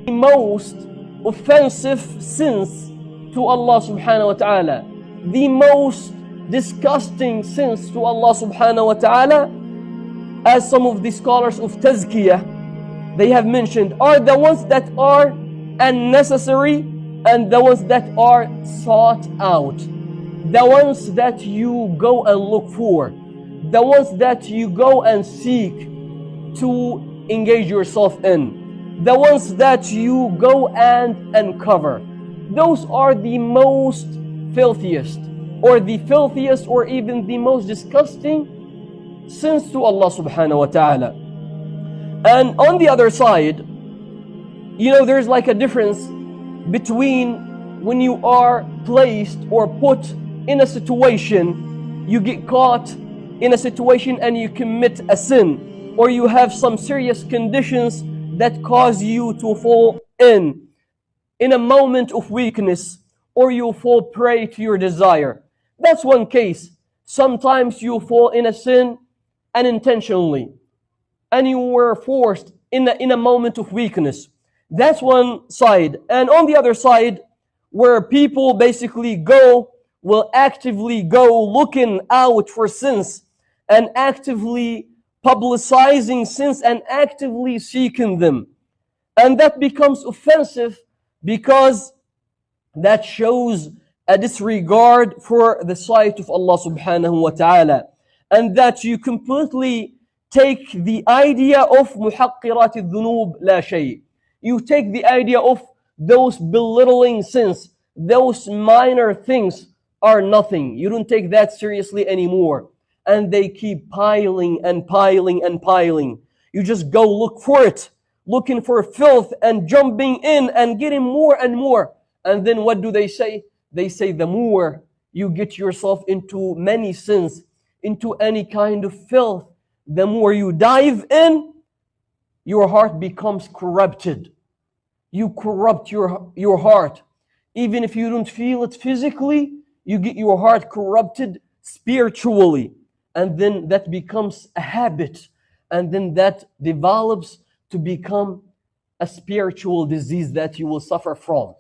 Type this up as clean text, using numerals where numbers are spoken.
the most offensive sins to Allah subhanahu wa ta'ala, the most disgusting sins to Allah subhanahu wa ta'ala, as some of the scholars of Tazkiyah, they have mentioned, are the ones that are unnecessary and the ones that are sought out. The ones that you go and look for. The ones that you go and seek to engage yourself in. The ones that you go and uncover. Those are the most filthiest, or the filthiest, or even the most disgusting sins to Allah subhanahu wa ta'ala. And on the other side, you know, there's like a difference between when you are placed or put in a situation, you get caught in a situation and you commit a sin, or you have some serious conditions that cause you to fall in a moment of weakness, or you fall prey to your desire. That's one case. Sometimes you fall in a sin unintentionally, and you were forced in a moment of weakness. That's one side. And on the other side, where people basically will actively go looking out for sins and actively publicizing sins and actively seeking them. And that becomes offensive because that shows a disregard for the sight of Allah subhanahu wa ta'ala. And that you completely take the idea of muhaqqirat al-dhunub la shay. You take the idea of those belittling sins, those minor things are nothing. You don't take that seriously anymore. And they keep piling and piling and piling. You just go look for it, looking for filth and jumping in and getting more and more. And then what do they say? They say the more you get yourself into many sins, into any kind of filth, the more you dive in, your heart becomes corrupted. You corrupt your heart. Even if you don't feel it physically, you get your heart corrupted spiritually. And then that becomes a habit. And then that develops to become a spiritual disease that you will suffer from.